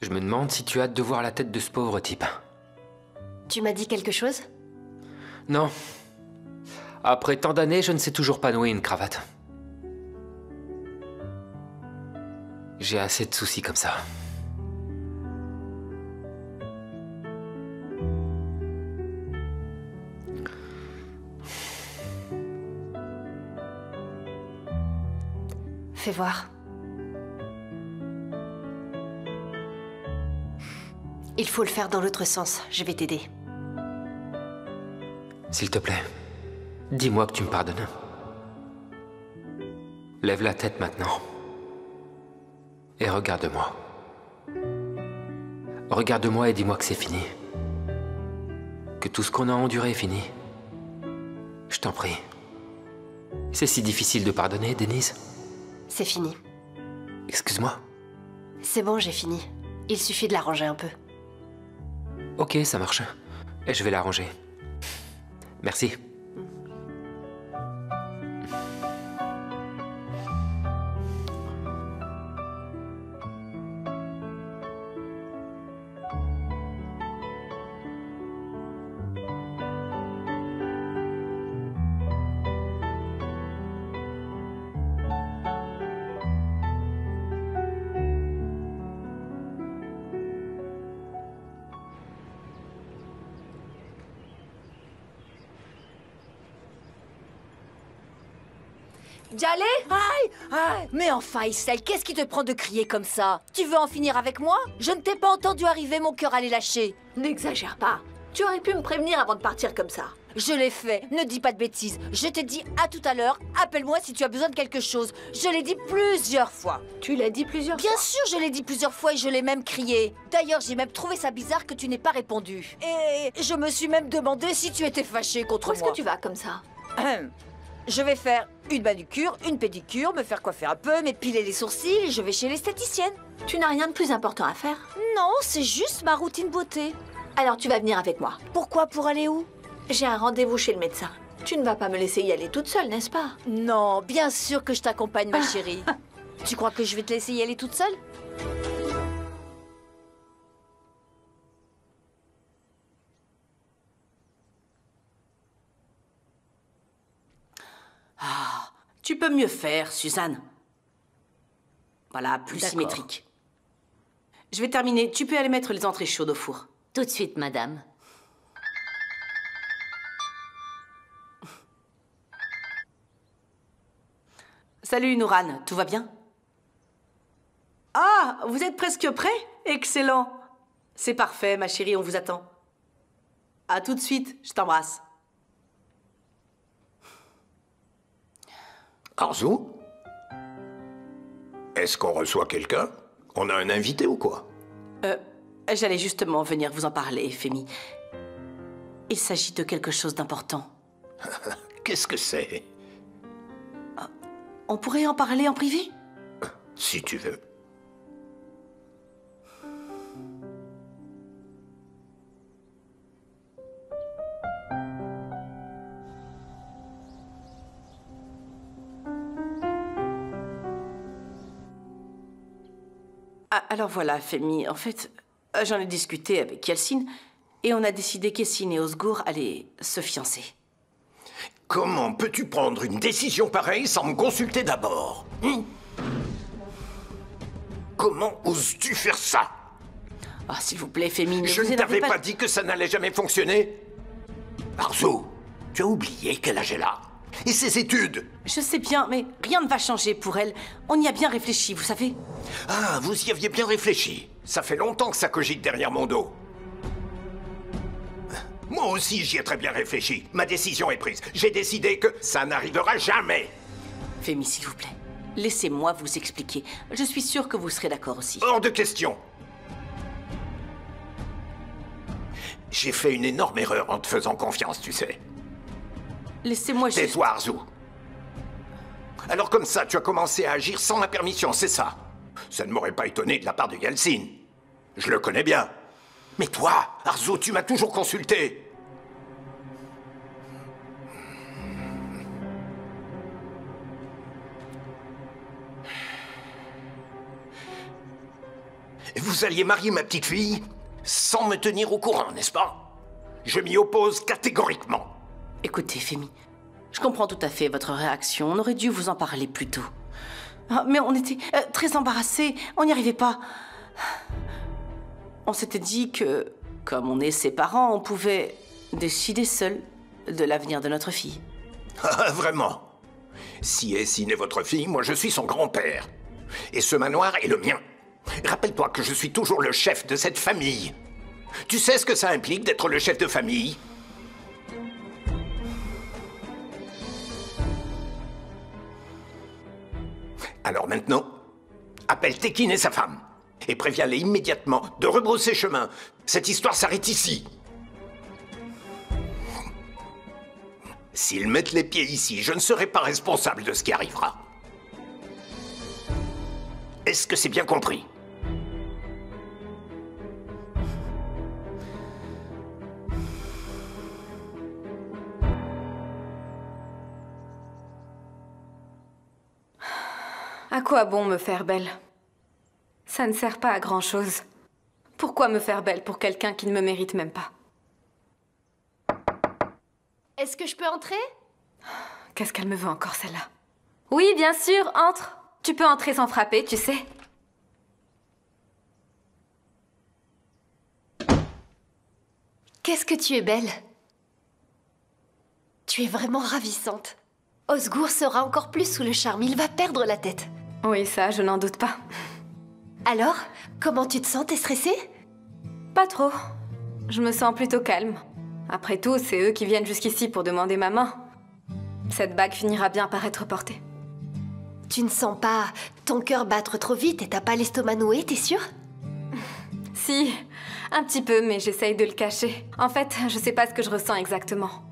Je me demande si tu as hâte de voir la tête de ce pauvre type. Tu m'as dit quelque chose? Non. Après tant d'années, je ne sais toujours pas nouer une cravate. J'ai assez de soucis comme ça. Fais voir. Il faut le faire dans l'autre sens. Je vais t'aider. S'il te plaît, dis-moi que tu me pardonnes. Lève la tête maintenant. Et regarde-moi. Regarde-moi et dis-moi que c'est fini. Que tout ce qu'on a enduré est fini. Je t'en prie. C'est si difficile de pardonner, Denise. C'est fini. Excuse-moi. C'est bon, j'ai fini. Il suffit de l'arranger un peu. Ok, ça marche. Et je vais l'arranger. Merci. Djalé? Aïe! Aïe! Mais enfin, Issel, qu'est-ce qui te prend de crier comme ça? Tu veux en finir avec moi? Je ne t'ai pas entendu arriver, mon cœur allait lâcher. N'exagère pas. Tu aurais pu me prévenir avant de partir comme ça. Je l'ai fait, ne dis pas de bêtises. Je t'ai dit à tout à l'heure, appelle-moi si tu as besoin de quelque chose. Je l'ai dit plusieurs fois. Tu l'as dit plusieurs fois? Bien sûr, je l'ai dit plusieurs fois et je l'ai même crié. D'ailleurs, j'ai même trouvé ça bizarre que tu n'aies pas répondu. Et je me suis même demandé si tu étais fâché contre moi. Où est-ce que tu vas comme ça? Je vais faire une manucure, une pédicure, me faire coiffer un peu, m'épiler les sourcils et je vais chez l'esthéticienne. Tu n'as rien de plus important à faire? Non, c'est juste ma routine beauté. Alors tu vas venir avec moi. Pourquoi? Pour aller où? J'ai un rendez-vous chez le médecin. Tu ne vas pas me laisser y aller toute seule, n'est-ce pas? Non, bien sûr que je t'accompagne, ma chérie. Tu crois que je vais te laisser y aller toute seule? Ah, tu peux mieux faire, Suzanne. Voilà, plus symétrique. Je vais terminer. Tu peux aller mettre les entrées chaudes au four. Tout de suite, madame. Salut, Nourane. Tout va bien? Ah, vous êtes presque prêts? Excellent. C'est parfait, ma chérie, on vous attend. À tout de suite, je t'embrasse. Arzu? Est-ce qu'on reçoit quelqu'un? On a un invité ou quoi? J'allais justement venir vous en parler, Femi. Il s'agit de quelque chose d'important. Qu'est-ce que c'est? On pourrait en parler en privé? Si tu veux. Alors voilà, Femi, en fait, j'en ai discuté avec Yeltsin et on a décidé qu'Essine et Osgour allaient se fiancer. Comment peux-tu prendre une décision pareille sans me consulter d'abord? Comment oses-tu faire ça? Ah, s'il vous plaît, Fémine, Je vous ne t'avais énervez pas dit que ça n'allait jamais fonctionner? Arzu, tu as oublié quel âge elle a? Et ses études? Je sais bien, mais rien ne va changer pour elle. On y a bien réfléchi, vous savez. Ah, vous y aviez bien réfléchi. Ça fait longtemps que ça cogite derrière mon dos. Moi aussi, j'y ai très bien réfléchi. Ma décision est prise. J'ai décidé que ça n'arrivera jamais. Fémine, s'il vous plaît, laissez-moi vous expliquer. Je suis sûre que vous serez d'accord aussi. Hors de question. J'ai fait une énorme erreur en te faisant confiance, tu sais. Laissez-moi juste... Tais-toi, Arzu. Alors comme ça, tu as commencé à agir sans ma permission, c'est ça? Ça ne m'aurait pas étonné de la part de Yeltsin. Je le connais bien. Mais toi, Arzu, tu m'as toujours consulté. Vous alliez marier ma petite fille sans me tenir au courant, n'est-ce pas? Je m'y oppose catégoriquement. Écoutez, Fémine, je comprends tout à fait votre réaction. On aurait dû vous en parler plus tôt. Ah, mais on était très embarrassés. On n'y arrivait pas. On s'était dit que, comme on est ses parents, on pouvait décider seul de l'avenir de notre fille. Ah, vraiment? Si Essine est votre fille, moi je suis son grand-père. Et ce manoir est le mien. Rappelle-toi que je suis toujours le chef de cette famille. Tu sais ce que ça implique d'être le chef de famille? Alors maintenant, appelle Tekin et sa femme. Et préviens-les immédiatement de rebrousser chemin. Cette histoire s'arrête ici. S'ils mettent les pieds ici, je ne serai pas responsable de ce qui arrivera. Est-ce que c'est bien compris? À quoi bon me faire belle? Ça ne sert pas à grand-chose. Pourquoi me faire belle pour quelqu'un qui ne me mérite même pas? Est-ce que je peux entrer? Qu'est-ce qu'elle me veut encore, celle-là? Oui, bien sûr, entre. Tu peux entrer sans frapper, tu sais. Qu'est-ce que tu es belle. Tu es vraiment ravissante. Osgour sera encore plus sous le charme, il va perdre la tête. Oui, ça, je n'en doute pas. Alors, comment tu te sens? T'es stressée? Pas trop. Je me sens plutôt calme. Après tout, c'est eux qui viennent jusqu'ici pour demander ma main. Cette bague finira bien par être portée. Tu ne sens pas ton cœur battre trop vite et t'as pas l'estomac noué, t'es sûre? Si, un petit peu, mais j'essaye de le cacher. En fait, je sais pas ce que je ressens exactement.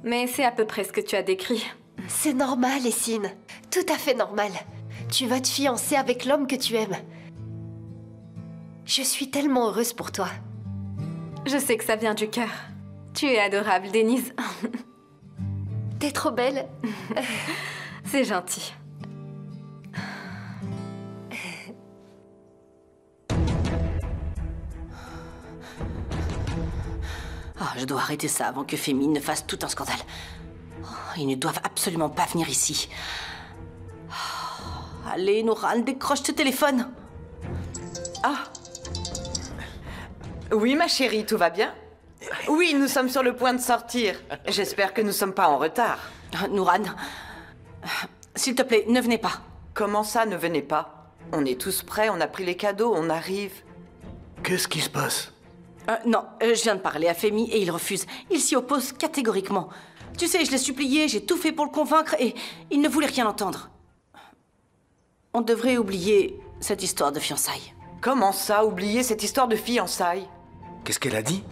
Mais c'est à peu près ce que tu as décrit. C'est normal, Essine. Tout à fait normal. Tu vas te fiancer avec l'homme que tu aimes. Je suis tellement heureuse pour toi. Je sais que ça vient du cœur. Tu es adorable, Denise. T'es trop belle. C'est gentil. Oh, je dois arrêter ça avant que Fémine ne fasse tout un scandale. Oh, ils ne doivent absolument pas venir ici. Oh, allez, Nouran, décroche ce téléphone. Ah. Oui, ma chérie, tout va bien? Oui, nous sommes sur le point de sortir. J'espère que nous ne sommes pas en retard. Nouran, s'il te plaît, ne venez pas. Comment ça, ne venez pas? On est tous prêts, on a pris les cadeaux, on arrive. Qu'est-ce qui se passe? Non, je viens de parler à Fémi et il refuse. Il s'y oppose catégoriquement. Tu sais, je l'ai supplié, j'ai tout fait pour le convaincre et il ne voulait rien entendre. On devrait oublier cette histoire de fiançailles. Comment ça, oublier cette histoire de fiançailles? Qu'est-ce qu'elle a dit?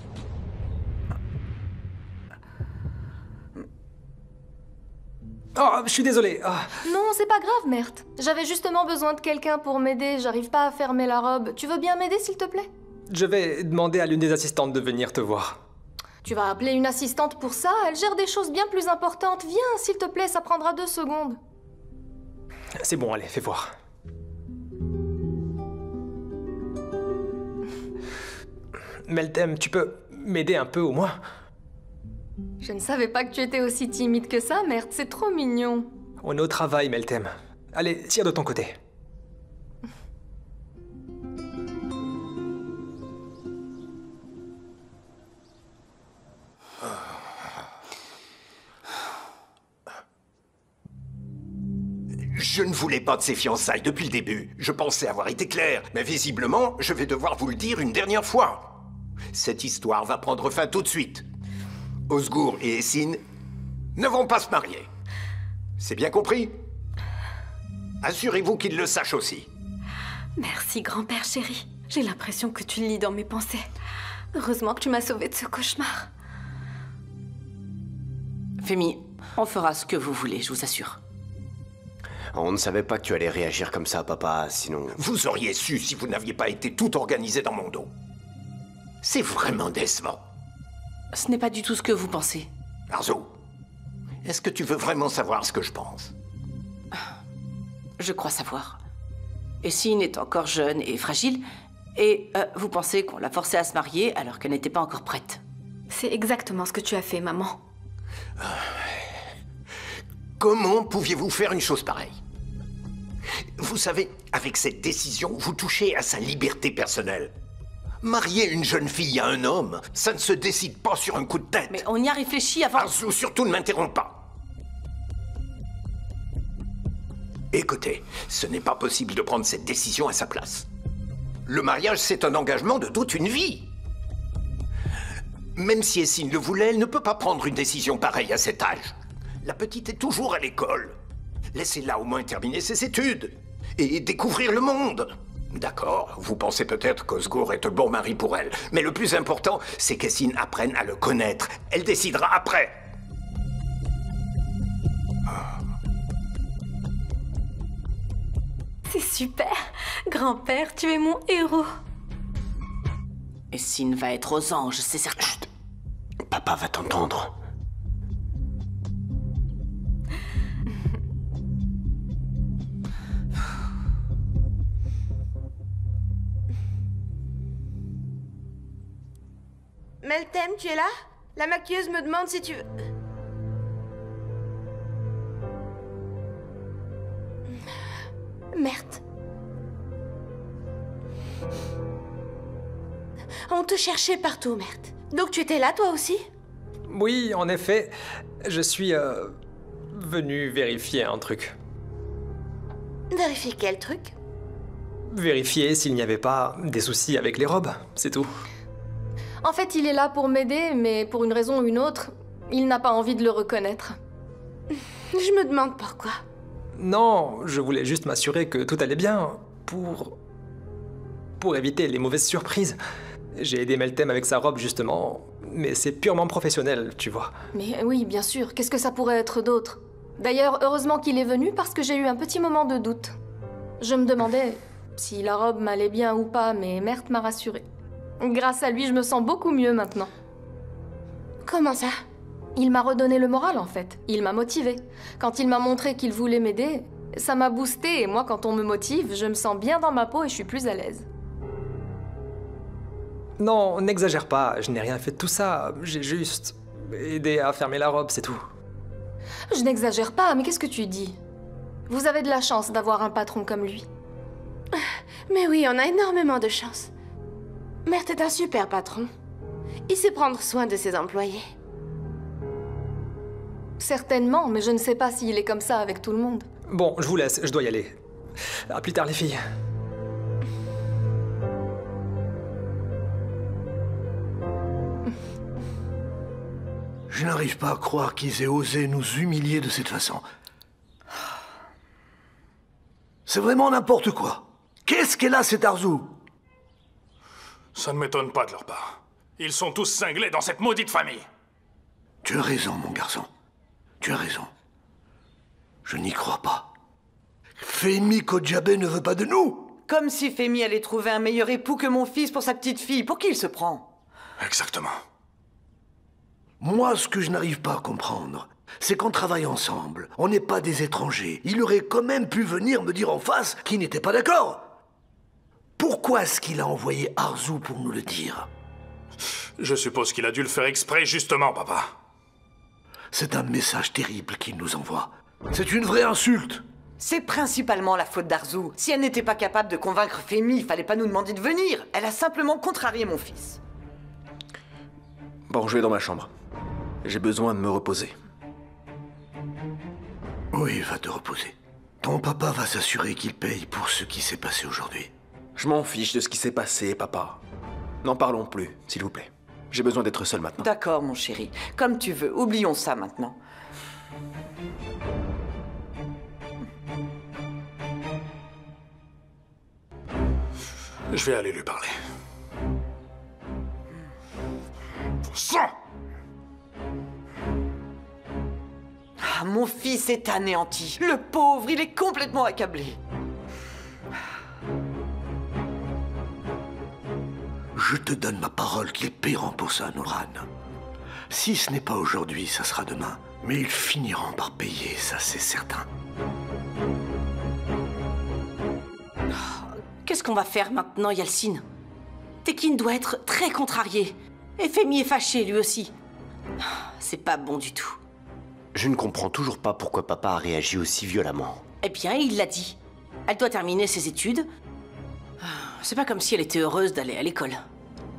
Oh, je suis désolé. Oh. Non, c'est pas grave, Mert. J'avais justement besoin de quelqu'un pour m'aider. J'arrive pas à fermer la robe. Tu veux bien m'aider, s'il te plaît? Je vais demander à l'une des assistantes de venir te voir. Tu vas appeler une assistante pour ça? Elle gère des choses bien plus importantes. Viens, s'il te plaît, ça prendra 2 secondes. C'est bon, allez, fais voir. Meltem, tu peux m'aider un peu au moins? Je ne savais pas que tu étais aussi timide que ça, Mert. C'est trop mignon. On est au travail, Meltem. Allez, tire de ton côté. Je ne voulais pas de ces fiançailles depuis le début. Je pensais avoir été clair, mais visiblement, je vais devoir vous le dire une dernière fois. Cette histoire va prendre fin tout de suite. Osgour et Essine ne vont pas se marier. C'est bien compris? Assurez-vous qu'ils le sachent aussi. Merci, grand-père chéri. J'ai l'impression que tu lis dans mes pensées. Heureusement que tu m'as sauvée de ce cauchemar. Fémi, on fera ce que vous voulez, je vous assure. On ne savait pas que tu allais réagir comme ça, papa, sinon... Vous auriez su si vous n'aviez pas été tout organisé dans mon dos. C'est vraiment décevant. Ce n'est pas du tout ce que vous pensez. Arzu, est-ce que tu veux vraiment savoir ce que je pense? Je crois savoir. Essine est encore jeune et fragile, et vous pensez qu'on l'a forcée à se marier alors qu'elle n'était pas encore prête. C'est exactement ce que tu as fait, maman. Comment pouviez-vous faire une chose pareille? Vous savez, avec cette décision, vous touchez à sa liberté personnelle. Marier une jeune fille à un homme, ça ne se décide pas sur un coup de tête. Mais on y a réfléchi avant... Arzu, surtout ne m'interromps pas. Écoutez, ce n'est pas possible de prendre cette décision à sa place. Le mariage, c'est un engagement de toute une vie. Même si Essine le voulait, elle ne peut pas prendre une décision pareille à cet âge. La petite est toujours à l'école. Laissez-la au moins terminer ses études et découvrir le monde. D'accord, vous pensez peut-être qu'Osgour est un bon mari pour elle, mais le plus important, c'est qu'Essine apprenne à le connaître. Elle décidera après. C'est super. Grand-père, tu es mon héros. Essine va être aux anges, c'est certain. Chut. Papa va t'entendre. Meltem, tu es là? La maquilleuse me demande si tu veux... Merde. On te cherchait partout, merde. Donc tu étais là, toi aussi? Oui, en effet. Je suis venu vérifier un truc. Vérifier quel truc? Vérifier s'il n'y avait pas des soucis avec les robes, c'est tout. En fait, il est là pour m'aider, mais pour une raison ou une autre, il n'a pas envie de le reconnaître. Je me demande pourquoi. Non, je voulais juste m'assurer que tout allait bien, pour éviter les mauvaises surprises. J'ai aidé Meltem avec sa robe, justement, mais c'est purement professionnel, tu vois. Mais oui, bien sûr, qu'est-ce que ça pourrait être d'autre? D'ailleurs, heureusement qu'il est venu parce que j'ai eu un petit moment de doute. Je me demandais si la robe m'allait bien ou pas, mais Mert m'a rassurée. Grâce à lui, je me sens beaucoup mieux maintenant. Comment ça? Il m'a redonné le moral, en fait. Il m'a motivée. Quand il m'a montré qu'il voulait m'aider, ça m'a boostée, et moi, quand on me motive, je me sens bien dans ma peau et je suis plus à l'aise. Non, n'exagère pas, je n'ai rien fait de tout ça. J'ai juste aidé à fermer la robe, c'est tout. Je n'exagère pas, mais qu'est-ce que tu dis? Vous avez de la chance d'avoir un patron comme lui. Mais oui, on a énormément de chance. Mert est un super patron. Il sait prendre soin de ses employés. Certainement, mais je ne sais pas s'il est comme ça avec tout le monde. Bon, je vous laisse, je dois y aller. À plus tard, les filles. Je n'arrive pas à croire qu'ils aient osé nous humilier de cette façon. C'est vraiment n'importe quoi. Qu'est-ce qu'elle a, cette Arzu? Ça ne m'étonne pas de leur part. Ils sont tous cinglés dans cette maudite famille. Tu as raison, mon garçon. Tu as raison. Je n'y crois pas. Femi Kodjabé ne veut pas de nous. Comme si Femi allait trouver un meilleur époux que mon fils pour sa petite fille. Pour qui il se prend? Exactement. Moi, ce que je n'arrive pas à comprendre, c'est qu'on travaille ensemble. On n'est pas des étrangers. Il aurait quand même pu venir me dire en face qu'il n'était pas d'accord. Pourquoi est-ce qu'il a envoyé Arzu pour nous le dire? Je suppose qu'il a dû le faire exprès, justement, papa. C'est un message terrible qu'il nous envoie. C'est une vraie insulte. C'est principalement la faute d'Arzu. Si elle n'était pas capable de convaincre Femi, il fallait pas nous demander de venir. Elle a simplement contrarié mon fils. Bon, je vais dans ma chambre. J'ai besoin de me reposer. Oui, va te reposer. Ton papa va s'assurer qu'il paye pour ce qui s'est passé aujourd'hui. Je m'en fiche de ce qui s'est passé, papa. N'en parlons plus, s'il vous plaît. J'ai besoin d'être seul maintenant. D'accord, mon chéri. Comme tu veux. Oublions ça maintenant. Je vais aller lui parler. Sang! Ah, mon fils est anéanti. Le pauvre, il est complètement accablé. Je te donne ma parole qu'ils paieront pour ça, Noran. Si ce n'est pas aujourd'hui, ça sera demain. Mais ils finiront par payer, ça c'est certain. Qu'est-ce qu'on va faire maintenant, Yalcine? Tekin doit être très contrarié. Et Femi est fâché, lui aussi. C'est pas bon du tout. Je ne comprends toujours pas pourquoi papa a réagi aussi violemment. Eh bien, il l'a dit. Elle doit terminer ses études. C'est pas comme si elle était heureuse d'aller à l'école.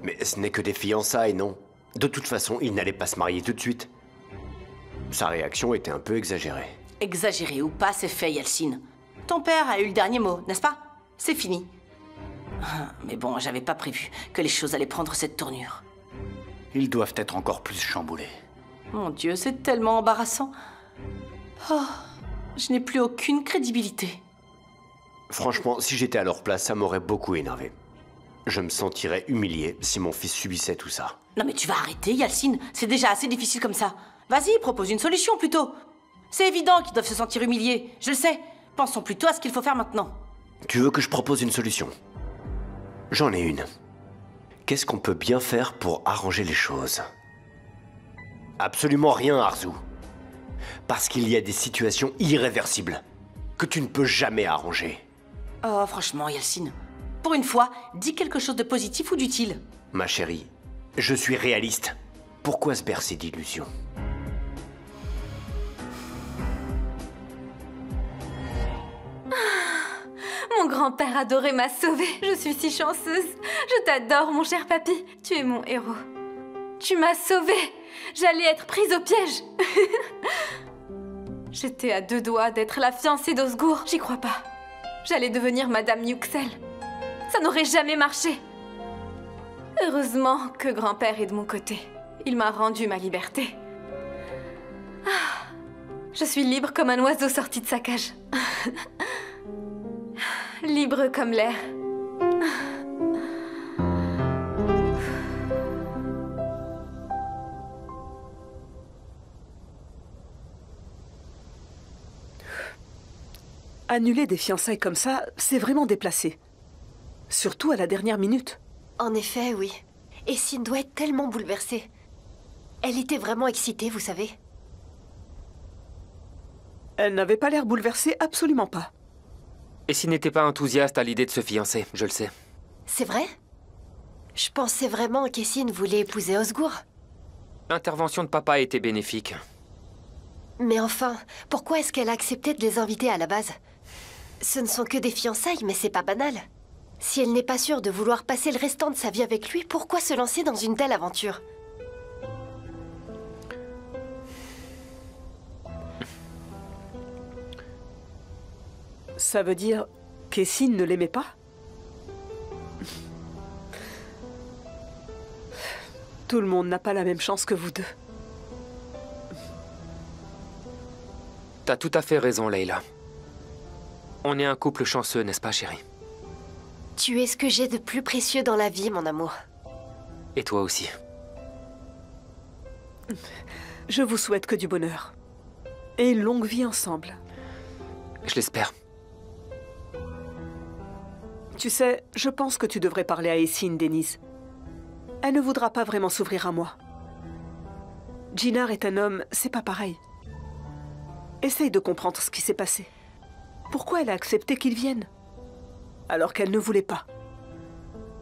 Mais ce n'est que des fiançailles, non? De toute façon, il n'allait pas se marier tout de suite. Sa réaction était un peu exagérée. Exagéré ou pas, c'est fait, Yalcine. Ton père a eu le dernier mot, n'est-ce pas? C'est fini. Mais bon, j'avais pas prévu que les choses allaient prendre cette tournure. Ils doivent être encore plus chamboulés. Mon Dieu, c'est tellement embarrassant. Oh, je n'ai plus aucune crédibilité. Franchement, si j'étais à leur place, ça m'aurait beaucoup énervé. Je me sentirais humilié si mon fils subissait tout ça. Non mais tu vas arrêter, Yalcine. C'est déjà assez difficile comme ça. Vas-y, propose une solution plutôt. C'est évident qu'ils doivent se sentir humiliés. Je le sais. Pensons plutôt à ce qu'il faut faire maintenant. Tu veux que je propose une solution? J'en ai une. Qu'est-ce qu'on peut bien faire pour arranger les choses? Absolument rien, Arzu. Parce qu'il y a des situations irréversibles que tu ne peux jamais arranger. Oh, franchement, Yalcine. Pour une fois, dis quelque chose de positif ou d'utile. Ma chérie, je suis réaliste. Pourquoi se bercer d'illusions? Mon grand-père adoré m'a sauvée. Je suis si chanceuse. Je t'adore, mon cher papy. Tu es mon héros. Tu m'as sauvée. J'allais être prise au piège. J'étais à 2 doigts d'être la fiancée d'Osgour. J'y crois pas. J'allais devenir Madame Yuxel. Ça n'aurait jamais marché. Heureusement que grand-père est de mon côté. Il m'a rendu ma liberté. Ah, je suis libre comme un oiseau sorti de sa cage. Libre comme l'air. Annuler des fiançailles comme ça, c'est vraiment déplacé. Surtout à la dernière minute. En effet, oui. Et Essine doit être tellement bouleversée. Elle était vraiment excitée, vous savez. Elle n'avait pas l'air bouleversée, absolument pas. Essine n'était pas enthousiaste à l'idée de se fiancer, je le sais. C'est vrai? Je pensais vraiment qu'Essine voulait épouser Osgour. L'intervention de papa a été bénéfique. Mais enfin, pourquoi est-ce qu'elle a accepté de les inviter à la base? Ce ne sont que des fiançailles, mais c'est pas banal. Si elle n'est pas sûre de vouloir passer le restant de sa vie avec lui, pourquoi se lancer dans une telle aventure? Ça veut dire qu'Essine ne l'aimait pas? Tout le monde n'a pas la même chance que vous deux. T'as tout à fait raison, Leila. On est un couple chanceux, n'est-ce pas, chérie? Tu es ce que j'ai de plus précieux dans la vie, mon amour. Et toi aussi. Je vous souhaite que du bonheur. Et une longue vie ensemble. Je l'espère. Tu sais, je pense que tu devrais parler à Essine, Denise. Elle ne voudra pas vraiment s'ouvrir à moi. Jinar est un homme, c'est pas pareil. Essaye de comprendre ce qui s'est passé. Pourquoi elle a accepté qu'il vienne? Alors qu'elle ne voulait pas.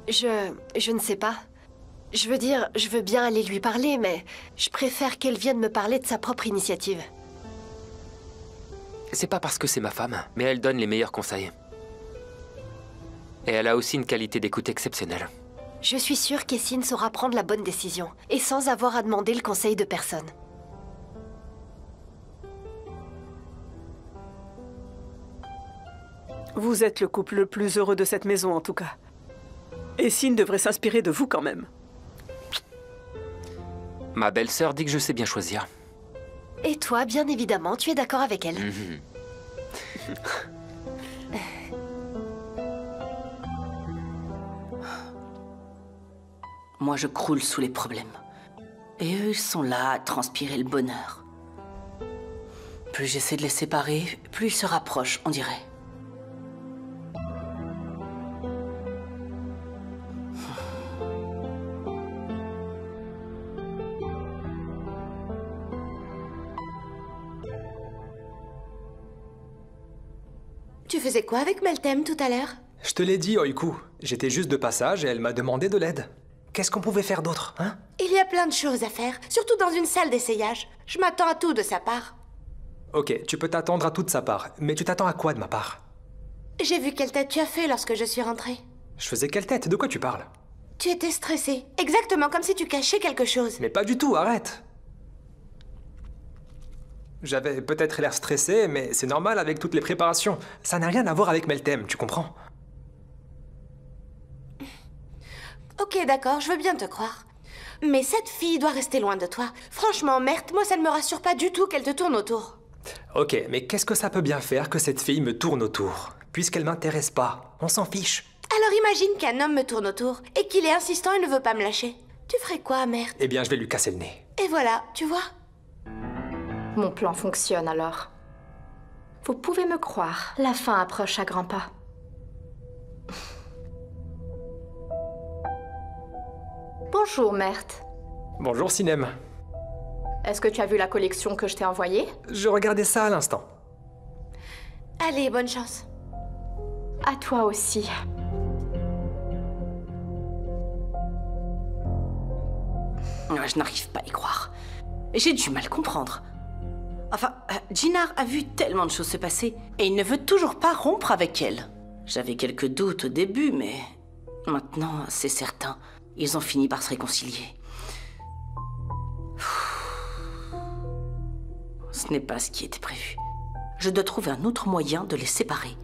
Je ne sais pas. Je veux dire, je veux bien aller lui parler, mais je préfère qu'elle vienne me parler de sa propre initiative. C'est pas parce que c'est ma femme, mais elle donne les meilleurs conseils. Et elle a aussi une qualité d'écoute exceptionnelle. Je suis sûre qu'Essine saura prendre la bonne décision, et sans avoir à demander le conseil de personne. Vous êtes le couple le plus heureux de cette maison, en tout cas. Essine devrait s'inspirer de vous quand même. Ma belle-sœur dit que je sais bien choisir. Et toi, bien évidemment, tu es d'accord avec elle. Moi, je croule sous les problèmes. Et eux, ils sont là à transpirer le bonheur. Plus j'essaie de les séparer, plus ils se rapprochent, on dirait. Tu faisais quoi avec Meltem tout à l'heure? Je te l'ai dit, Oiku. J'étais juste de passage et elle m'a demandé de l'aide. Qu'est-ce qu'on pouvait faire d'autre, hein? Il y a plein de choses à faire, surtout dans une salle d'essayage. Je m'attends à tout de sa part. Ok, tu peux t'attendre à tout de sa part. Mais tu t'attends à quoi de ma part? J'ai vu quelle tête tu as fait lorsque je suis rentrée. Je faisais quelle tête? De quoi tu parles? Tu étais stressée, exactement comme si tu cachais quelque chose. Mais pas du tout, arrête! J'avais peut-être l'air stressé, mais c'est normal avec toutes les préparations. Ça n'a rien à voir avec Meltem, tu comprends? Ok, d'accord, je veux bien te croire. Mais cette fille doit rester loin de toi. Franchement, Mert, moi ça ne me rassure pas du tout qu'elle te tourne autour. Ok, mais qu'est-ce que ça peut bien faire que cette fille me tourne autour? Puisqu'elle m'intéresse pas, on s'en fiche. Alors imagine qu'un homme me tourne autour et qu'il est insistant et ne veut pas me lâcher. Tu ferais quoi, Mert? Eh bien, je vais lui casser le nez. Et voilà, tu vois? Mon plan fonctionne alors. Vous pouvez me croire, la fin approche à grands pas. Bonjour, Mert. Bonjour, Sinem. Est-ce que tu as vu la collection que je t'ai envoyée? Je regardais ça à l'instant. Allez, bonne chance. À toi aussi. Je n'arrive pas à y croire. J'ai du mal à comprendre. Enfin, Jinar a vu tellement de choses se passer et il ne veut toujours pas rompre avec elle. J'avais quelques doutes au début, mais maintenant, c'est certain. Ils ont fini par se réconcilier. Ce n'est pas ce qui était prévu. Je dois trouver un autre moyen de les séparer.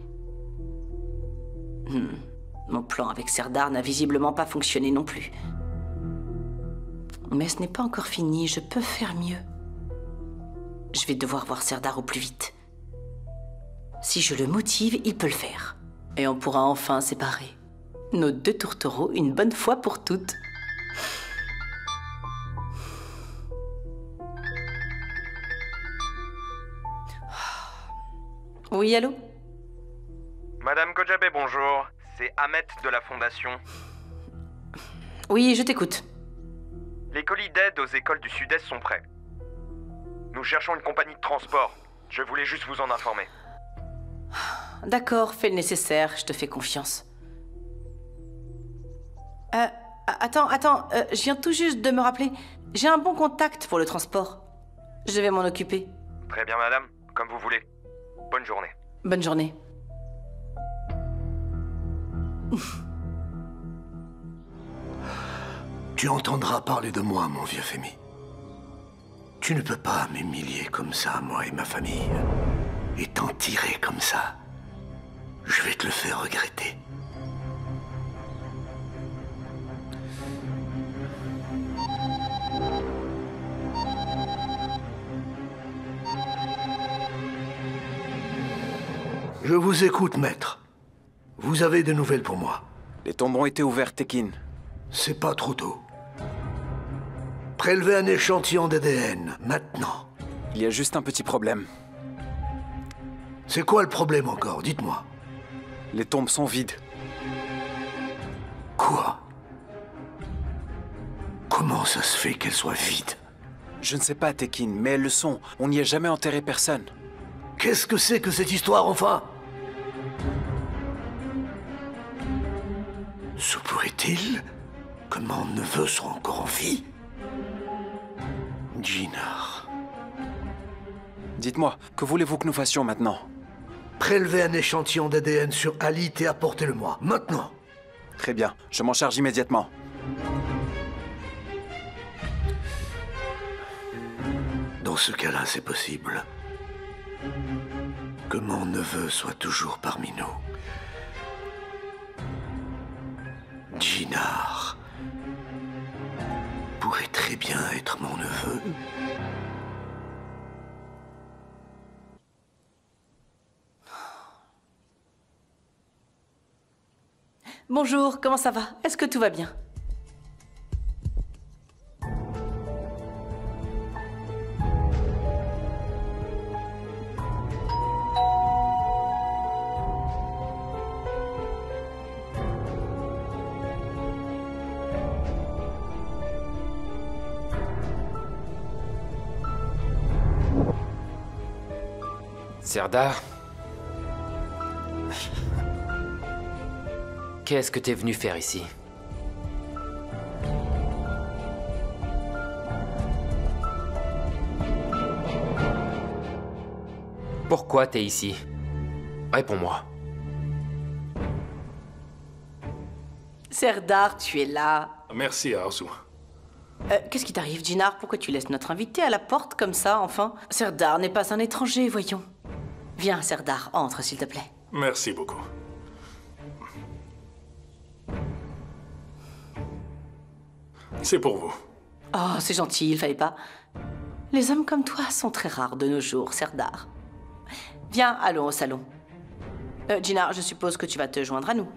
Mon plan avec Serdar n'a visiblement pas fonctionné non plus. Mais ce n'est pas encore fini, je peux faire mieux. Je vais devoir voir Serdar au plus vite. Si je le motive, il peut le faire. Et on pourra enfin séparer nos deux tourtereaux une bonne fois pour toutes. Oui, allô? Madame Kojabe, bonjour. C'est Ahmet de la Fondation. Oui, je t'écoute. Les colis d'aide aux écoles du Sud-Est sont prêts. Nous cherchons une compagnie de transport. Je voulais juste vous en informer. D'accord, fais le nécessaire, je te fais confiance. Attends, je viens tout juste de me rappeler. J'ai un bon contact pour le transport. Je vais m'en occuper. Très bien, madame. Comme vous voulez. Bonne journée. Bonne journée. Tu entendras parler de moi, mon vieux Femi. Tu ne peux pas m'humilier comme ça, moi et ma famille. Et t'en tirer comme ça. Je vais te le faire regretter. Je vous écoute, maître. Vous avez des nouvelles pour moi? Les tombes ont été ouverts, Tekin. C'est pas trop tôt. Prélevez un échantillon d'ADN, maintenant. Il y a juste un petit problème. C'est quoi le problème encore? Dites-moi. Les tombes sont vides. Quoi? Comment ça se fait qu'elles soient vides? Je ne sais pas, Tekin, mais elles le sont. On n'y a jamais enterré personne. Qu'est-ce que c'est que cette histoire, enfin? Se pourrait-il que mon neveu soit encore en vie? Jinar. Dites-moi, que voulez-vous que nous fassions maintenant? Prélevez un échantillon d'ADN sur Alit et apportez-le-moi, maintenant. Très bien, je m'en charge immédiatement. Dans ce cas-là, c'est possible. que mon neveu soit toujours parmi nous. Jinar pourrait très bien être mon neveu. Bonjour, comment ça va? Est-ce que tout va bien? Serdar? Qu'est-ce que t'es venu faire ici? Pourquoi t'es ici? Réponds-moi. Serdar, tu es là. Merci, Arzu. Qu'est-ce qui t'arrive, Jinar? Pourquoi tu laisses notre invité à la porte comme ça, enfin? Serdar n'est pas un étranger, voyons. Viens, Serdar, entre, s'il te plaît. Merci beaucoup. C'est pour vous. Oh, c'est gentil, il fallait pas. Les hommes comme toi sont très rares de nos jours, Serdar. Viens, allons au salon. Jinar, je suppose que tu vas te joindre à nous.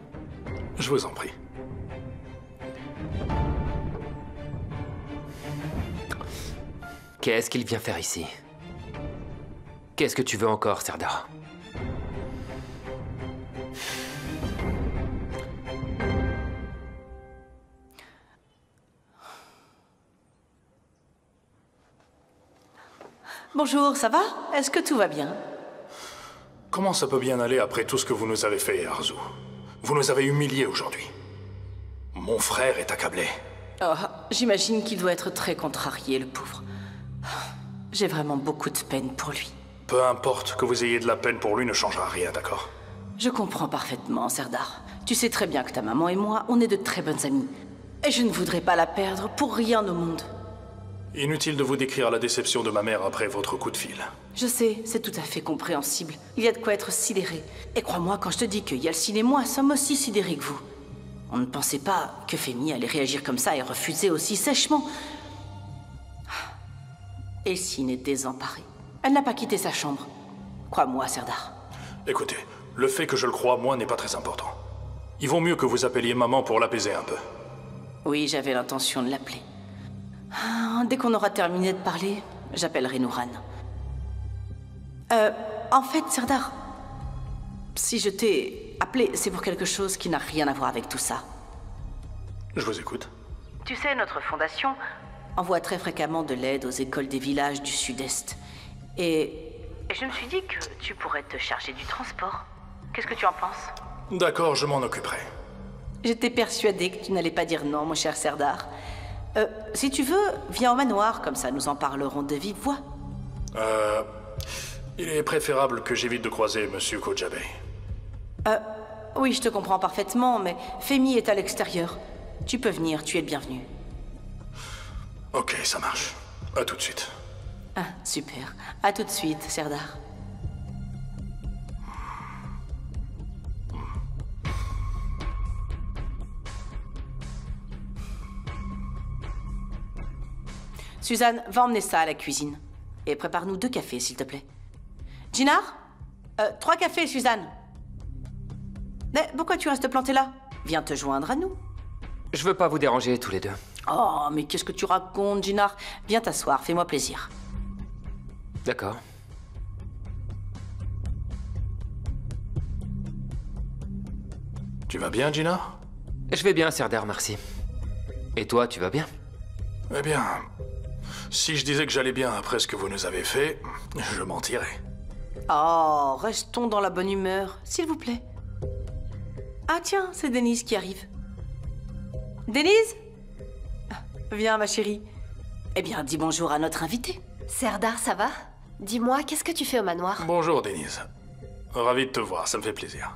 Je vous en prie. Qu'est-ce qu'il vient faire ici? Qu'est-ce que tu veux encore, Serdar? Bonjour, ça va? Est-ce que tout va bien? Comment ça peut bien aller après tout ce que vous nous avez fait, Arzu? Vous nous avez humiliés aujourd'hui. Mon frère est accablé. Oh, j'imagine qu'il doit être très contrarié, le pauvre. J'ai vraiment beaucoup de peine pour lui. Peu importe, que vous ayez de la peine pour lui ne changera rien, d'accord? Je comprends parfaitement, Serdar. Tu sais très bien que ta maman et moi, on est de très bonnes amies. Et je ne voudrais pas la perdre pour rien au monde. Inutile de vous décrire la déception de ma mère après votre coup de fil. Je sais, c'est tout à fait compréhensible. Il y a de quoi être sidéré. Et crois-moi quand je te dis que Yalcine et moi sommes aussi sidérés que vous. On ne pensait pas que Femi allait réagir comme ça et refuser aussi sèchement. Yalcine est désemparée. Elle n'a pas quitté sa chambre. Crois-moi, Serdar. Écoutez, le fait que je le croie, moi, n'est pas très important. Il vaut mieux que vous appeliez maman pour l'apaiser un peu. Oui, j'avais l'intention de l'appeler. Dès qu'on aura terminé de parler, j'appellerai Nouran. En fait, Serdar, si je t'ai appelé, c'est pour quelque chose qui n'a rien à voir avec tout ça. Je vous écoute. Tu sais, notre fondation envoie très fréquemment de l'aide aux écoles des villages du Sud-Est. Et je me suis dit que tu pourrais te charger du transport. Qu'est-ce que tu en penses? D'accord, je m'en occuperai. J'étais persuadée que tu n'allais pas dire non, mon cher Serdar. Si tu veux, viens au manoir, comme ça nous en parlerons de vive voix. Il est préférable que j'évite de croiser Monsieur Kojabe. Oui, je te comprends parfaitement, mais Femi est à l'extérieur. Tu peux venir, tu es le bienvenu. Ok, ça marche. À tout de suite. Ah, super. À tout de suite, Serdar. Suzanne, va emmener ça à la cuisine. Et prépare-nous 2 cafés, s'il te plaît. Jinar 3 cafés, Suzanne. Mais pourquoi tu restes planté là? Viens te joindre à nous. Je veux pas vous déranger tous les deux. Oh, mais qu'est-ce que tu racontes, Jinar? Viens t'asseoir, fais-moi plaisir. D'accord. Tu vas bien, Jinar? Je vais bien, Serdar, merci. Et toi, tu vas bien? Eh bien, si je disais que j'allais bien après ce que vous nous avez fait, je mentirais. Oh, restons dans la bonne humeur, s'il vous plaît. Ah tiens, c'est Denise qui arrive. Denise? Viens, ma chérie. Eh bien, dis bonjour à notre invité. Serdar, ça va? Dis-moi, qu'est-ce que tu fais au manoir? Bonjour, Denise. Ravi de te voir, ça me fait plaisir.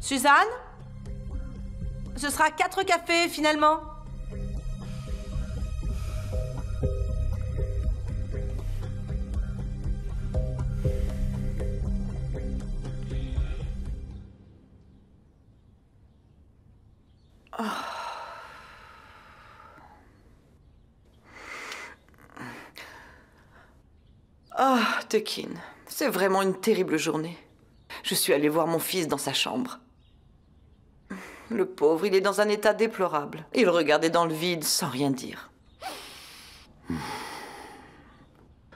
Suzanne? Ce sera 4 cafés, finalement. Ah, Tekin, c'est vraiment une terrible journée. Je suis allée voir mon fils dans sa chambre. Le pauvre, il est dans un état déplorable. Il regardait dans le vide sans rien dire.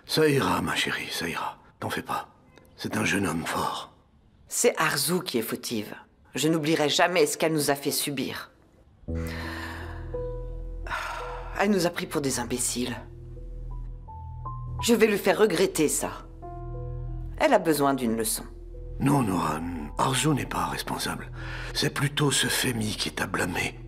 Ça ira, ma chérie, ça ira. T'en fais pas. C'est un jeune homme fort. C'est Arzu qui est fautive. Je n'oublierai jamais ce qu'elle nous a fait subir. Elle nous a pris pour des imbéciles. Je vais lui faire regretter ça. Elle a besoin d'une leçon. Non, Noran, Arzu n'est pas responsable. C'est plutôt ce Femi qui t'a blâmé.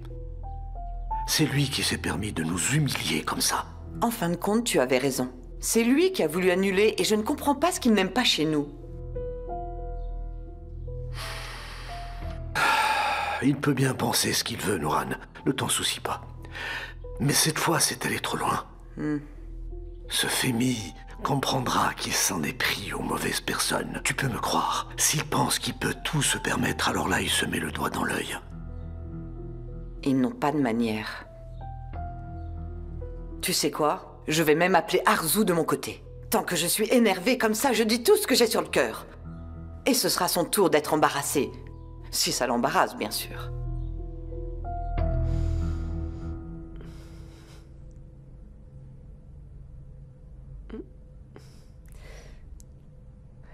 C'est lui qui s'est permis de nous humilier comme ça. En fin de compte, tu avais raison. C'est lui qui a voulu annuler et je ne comprends pas ce qu'il n'aime pas chez nous. Il peut bien penser ce qu'il veut, Noran. Ne t'en soucie pas. Mais cette fois, c'est allé trop loin. Ce Femi comprendra qu'il s'en est pris aux mauvaises personnes. Tu peux me croire. S'il pense qu'il peut tout se permettre, alors là, il se met le doigt dans l'œil. Ils n'ont pas de manière. Tu sais quoi? Je vais même appeler Arzu de mon côté. Tant que je suis énervée comme ça, je dis tout ce que j'ai sur le cœur. Et ce sera son tour d'être embarrassé. Si ça l'embarrasse, bien sûr.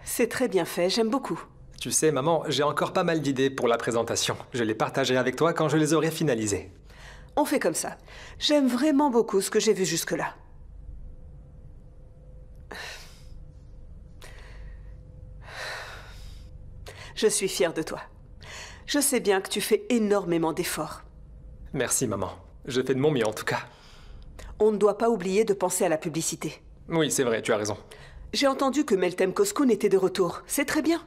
C'est très bien fait, j'aime beaucoup. Tu sais, maman, j'ai encore pas mal d'idées pour la présentation. Je les partagerai avec toi quand je les aurai finalisées. On fait comme ça. J'aime vraiment beaucoup ce que j'ai vu jusque-là. Je suis fière de toi. Je sais bien que tu fais énormément d'efforts. Merci, maman. Je fais de mon mieux, en tout cas. On ne doit pas oublier de penser à la publicité. Oui, c'est vrai, tu as raison. J'ai entendu que Meltem Koskun était de retour. C'est très bien.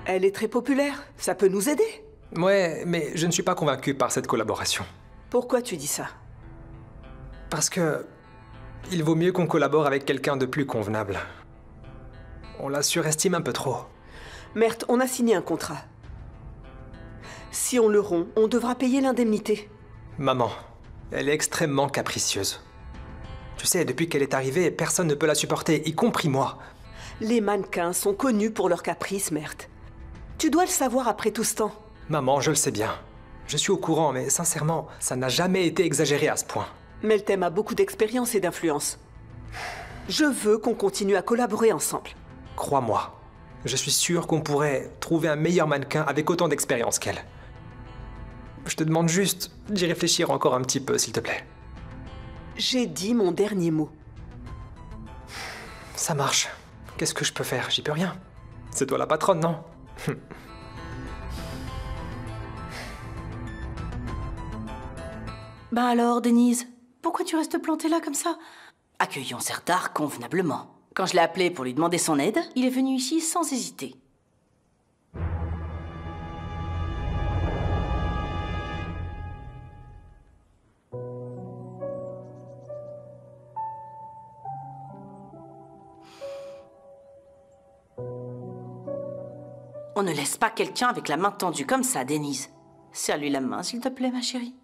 Elle est très populaire. Ça peut nous aider. Ouais, mais je ne suis pas convaincu par cette collaboration. Pourquoi tu dis ça? Parce que... il vaut mieux qu'on collabore avec quelqu'un de plus convenable. On la surestime un peu trop. Mert, on a signé un contrat. Si on le rompt, on devra payer l'indemnité. Maman, elle est extrêmement capricieuse. Tu sais, depuis qu'elle est arrivée, personne ne peut la supporter, y compris moi. Les mannequins sont connus pour leurs caprices, Mert. Tu dois le savoir après tout ce temps. Maman, je le sais bien. Je suis au courant, mais sincèrement, ça n'a jamais été exagéré à ce point. Meltem a beaucoup d'expérience et d'influence. Je veux qu'on continue à collaborer ensemble. Crois-moi, je suis sûr qu'on pourrait trouver un meilleur mannequin avec autant d'expérience qu'elle. Je te demande juste d'y réfléchir encore un petit peu, s'il te plaît. J'ai dit mon dernier mot. Ça marche. Qu'est-ce que je peux faire? J'y peux rien. C'est toi la patronne, non? Ben alors, Denise, pourquoi tu restes plantée là comme ça? Accueillons Serdar convenablement. Quand je l'ai appelé pour lui demander son aide, il est venu ici sans hésiter. On ne laisse pas quelqu'un avec la main tendue comme ça, Denise. Serre-lui la main, s'il te plaît, ma chérie.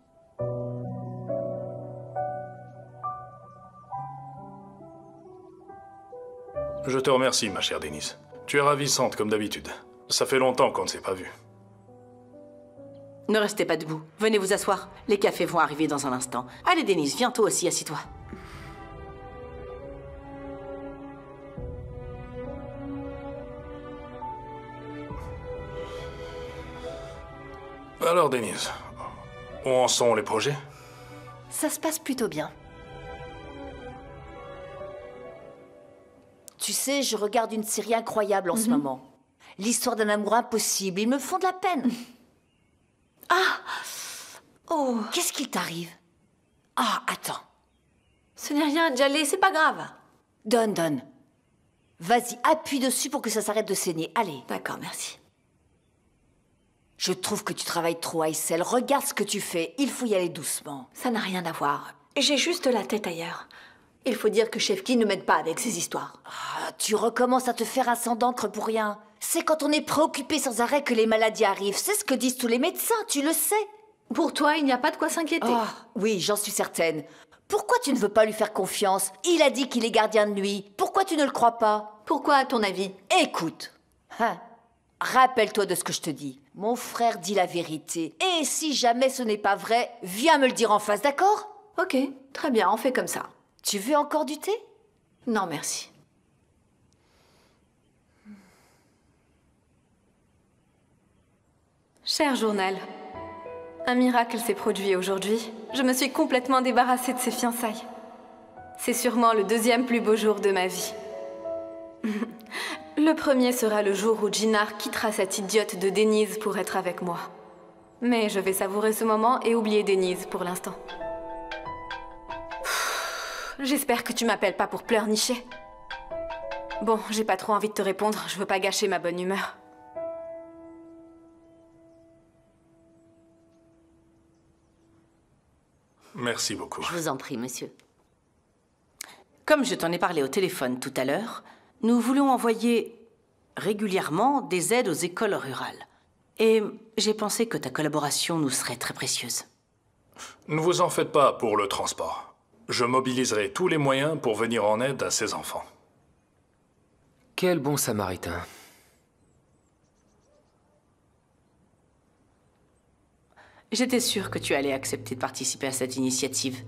Je te remercie, ma chère Denise. Tu es ravissante, comme d'habitude. Ça fait longtemps qu'on ne s'est pas vus. Ne restez pas debout. Venez vous asseoir. Les cafés vont arriver dans un instant. Allez, Denise, viens toi aussi, assis-toi. Alors, Denise, où en sont les projets? Ça se passe plutôt bien. Tu sais, je regarde une série incroyable en ce moment. L'histoire d'un amour impossible. Ils me font de la peine. Ah! Oh! Qu'est-ce qui t'arrive? Ah, attends. Ce n'est rien, Djallé, c'est pas grave. Donne. Vas-y, appuie dessus pour que ça s'arrête de saigner. Allez. D'accord, merci. Je trouve que tu travailles trop, Aïssel. Regarde ce que tu fais. Il faut y aller doucement. Ça n'a rien à voir. J'ai juste la tête ailleurs. Il faut dire que Chefki ne m'aide pas avec ses histoires. Ah, tu recommences à te faire un sang d'encre pour rien. C'est quand on est préoccupé sans arrêt que les maladies arrivent. C'est ce que disent tous les médecins, tu le sais. Pour toi, il n'y a pas de quoi s'inquiéter. Ah, oui, j'en suis certaine. Pourquoi tu ne veux pas lui faire confiance? Il a dit qu'il est gardien de nuit. Pourquoi tu ne le crois pas? Pourquoi, à ton avis? Écoute, rappelle-toi de ce que je te dis. Mon frère dit la vérité. Et si jamais ce n'est pas vrai, viens me le dire en face, d'accord? Ok, très bien, on fait comme ça. Tu veux encore du thé? Non, merci. Cher journal, un miracle s'est produit aujourd'hui. Je me suis complètement débarrassée de ces fiançailles. C'est sûrement le deuxième plus beau jour de ma vie. Le premier sera le jour où Jinnar quittera cette idiote de Denise pour être avec moi. Mais je vais savourer ce moment et oublier Denise pour l'instant. J'espère que tu m'appelles pas pour pleurnicher. Bon, j'ai pas trop envie de te répondre, je veux pas gâcher ma bonne humeur. Merci beaucoup. Je vous en prie, monsieur. Comme je t'en ai parlé au téléphone tout à l'heure, nous voulons envoyer régulièrement des aides aux écoles rurales. Et j'ai pensé que ta collaboration nous serait très précieuse. Ne vous en faites pas pour le transport. Je mobiliserai tous les moyens pour venir en aide à ces enfants. Quel bon samaritain. J'étais sûre que tu allais accepter de participer à cette initiative.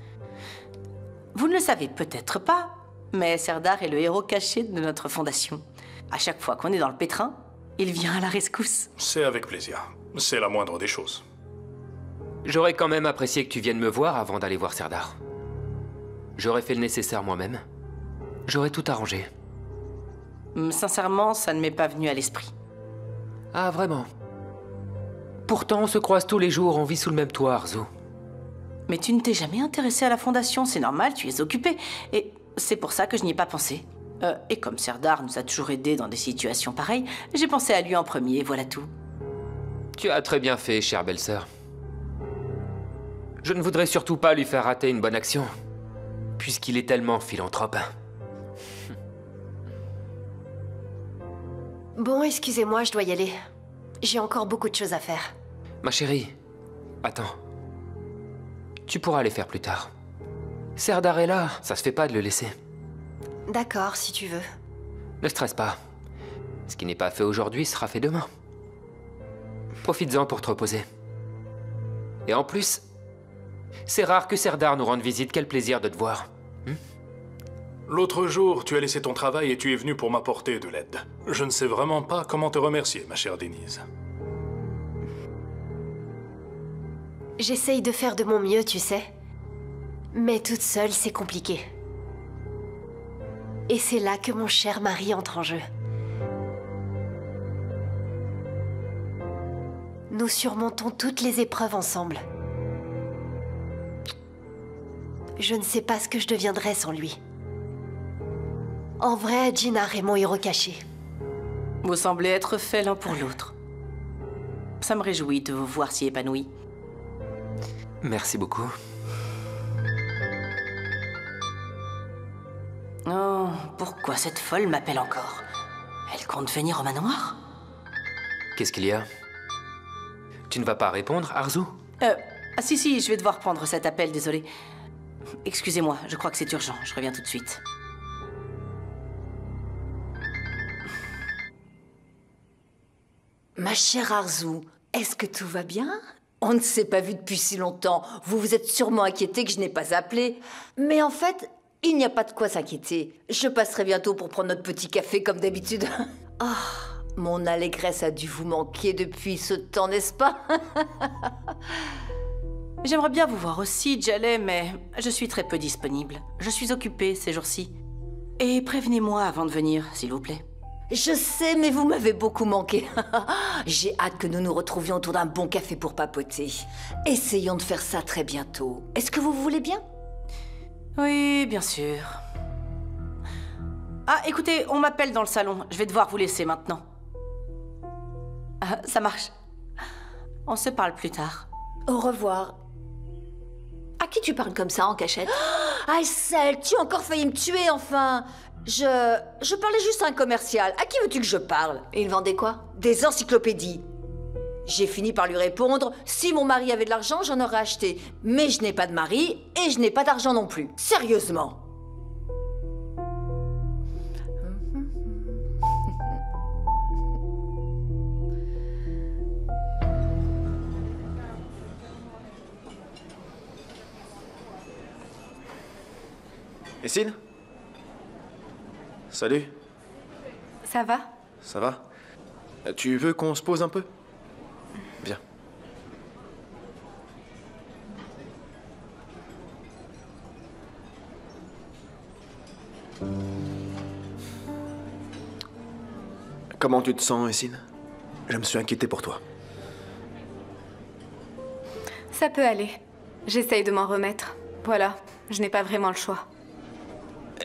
Vous ne le savez peut-être pas, mais Serdar est le héros caché de notre fondation. À chaque fois qu'on est dans le pétrin, il vient à la rescousse. C'est avec plaisir. C'est la moindre des choses. J'aurais quand même apprécié que tu viennes me voir avant d'aller voir Serdar. J'aurais fait le nécessaire moi-même. J'aurais tout arrangé. Sincèrement, ça ne m'est pas venu à l'esprit. Ah, vraiment? Pourtant, on se croise tous les jours, on vit sous le même toit, Arzu. Mais tu ne t'es jamais intéressé à la fondation, c'est normal, tu es occupé. Et c'est pour ça que je n'y ai pas pensé. Et comme Serdar nous a toujours aidés dans des situations pareilles, j'ai pensé à lui en premier, voilà tout. Tu as très bien fait, chère belle-sœur. Je ne voudrais surtout pas lui faire rater une bonne action, puisqu'il est tellement philanthrope. Bon, excusez-moi, je dois y aller. J'ai encore beaucoup de choses à faire. Ma chérie, attends. Tu pourras les faire plus tard. Serdar est là, ça se fait pas de le laisser. D'accord, si tu veux. Ne stresse pas. Ce qui n'est pas fait aujourd'hui sera fait demain. Profites-en pour te reposer. Et en plus, c'est rare que Serdar nous rende visite, quel plaisir de te voir. L'autre jour, tu as laissé ton travail et tu es venu pour m'apporter de l'aide. Je ne sais vraiment pas comment te remercier, ma chère Denise. J'essaye de faire de mon mieux, tu sais. Mais toute seule, c'est compliqué. Et c'est là que mon cher mari entre en jeu. Nous surmontons toutes les épreuves ensemble. Je ne sais pas ce que je deviendrais sans lui. En vrai, Jinnar est mon héros caché. Vous semblez être faits l'un pour l'autre. Ça me réjouit de vous voir si épanouis. Merci beaucoup. Oh, pourquoi cette folle m'appelle encore? Elle compte venir au manoir? Qu'est-ce qu'il y a? Tu ne vas pas répondre, Arzu? Ah si, je vais devoir prendre cet appel, désolé. Excusez-moi, je crois que c'est urgent, je reviens tout de suite. Ma chère Arzu, est-ce que tout va bien? On ne s'est pas vu depuis si longtemps. Vous vous êtes sûrement inquiété que je n'ai pas appelé. Mais en fait, il n'y a pas de quoi s'inquiéter. Je passerai bientôt pour prendre notre petit café comme d'habitude. Ah, mon allégresse a dû vous manquer depuis ce temps, n'est-ce pas? J'aimerais bien vous voir aussi, Jaleh, mais je suis très peu disponible. Je suis occupée ces jours-ci. Et prévenez-moi avant de venir, s'il vous plaît. Je sais, mais vous m'avez beaucoup manqué. J'ai hâte que nous nous retrouvions autour d'un bon café pour papoter. Essayons de faire ça très bientôt. Est-ce que vous voulez bien? Oui, bien sûr. Ah, écoutez, on m'appelle dans le salon. Je vais devoir vous laisser maintenant. Ah, ça marche. On se parle plus tard. Au revoir. À qui tu parles comme ça en cachette? Aysel, tu as encore failli me tuer, enfin! Je parlais juste à un commercial. À qui veux-tu que je parle? Et il vendait quoi? Des encyclopédies. J'ai fini par lui répondre, si mon mari avait de l'argent, j'en aurais acheté. Mais je n'ai pas de mari et je n'ai pas d'argent non plus. Sérieusement. Essine? Salut. Ça va? Ça va? Tu veux qu'on se pose un peu? Viens. Comment tu te sens, Essine? Je me suis inquiété pour toi. Ça peut aller. J'essaye de m'en remettre. Voilà, je n'ai pas vraiment le choix.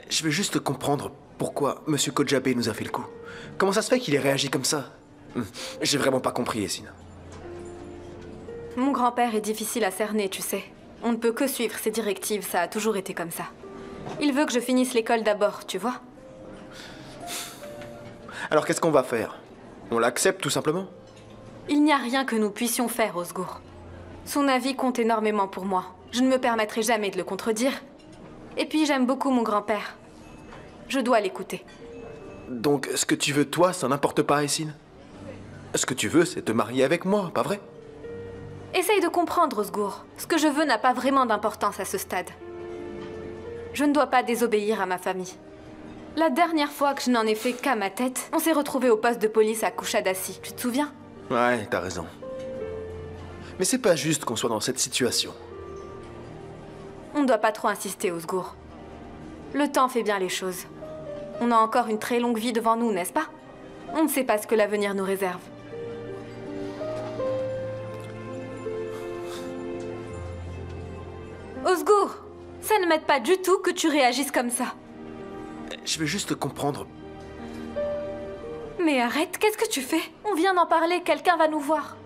Je veux juste comprendre pourquoi Monsieur Kojabe nous a fait le coup. Comment ça se fait qu'il ait réagi comme ça? J'ai vraiment pas compris, Essine. Mon grand-père est difficile à cerner, tu sais. On ne peut que suivre ses directives, ça a toujours été comme ça. Il veut que je finisse l'école d'abord, tu vois. Alors qu'est-ce qu'on va faire? On l'accepte tout simplement? Il n'y a rien que nous puissions faire, Osgour. Son avis compte énormément pour moi. Je ne me permettrai jamais de le contredire. Et puis j'aime beaucoup mon grand-père. Je dois l'écouter. Donc ce que tu veux toi, ça n'importe pas, Essine? Ce que tu veux, c'est te marier avec moi, pas vrai? Essaye de comprendre, Osgour. Ce que je veux n'a pas vraiment d'importance à ce stade. Je ne dois pas désobéir à ma famille. La dernière fois que je n'en ai fait qu'à ma tête, on s'est retrouvés au poste de police à Kushadasi. Tu te souviens? Ouais, t'as raison. Mais c'est pas juste qu'on soit dans cette situation. On ne doit pas trop insister, Osgour. Le temps fait bien les choses. On a encore une très longue vie devant nous, n'est-ce pas? On ne sait pas ce que l'avenir nous réserve. Osgour, ça ne m'aide pas du tout que tu réagisses comme ça. Je veux juste comprendre. Mais arrête, qu'est-ce que tu fais? On vient d'en parler, quelqu'un va nous voir.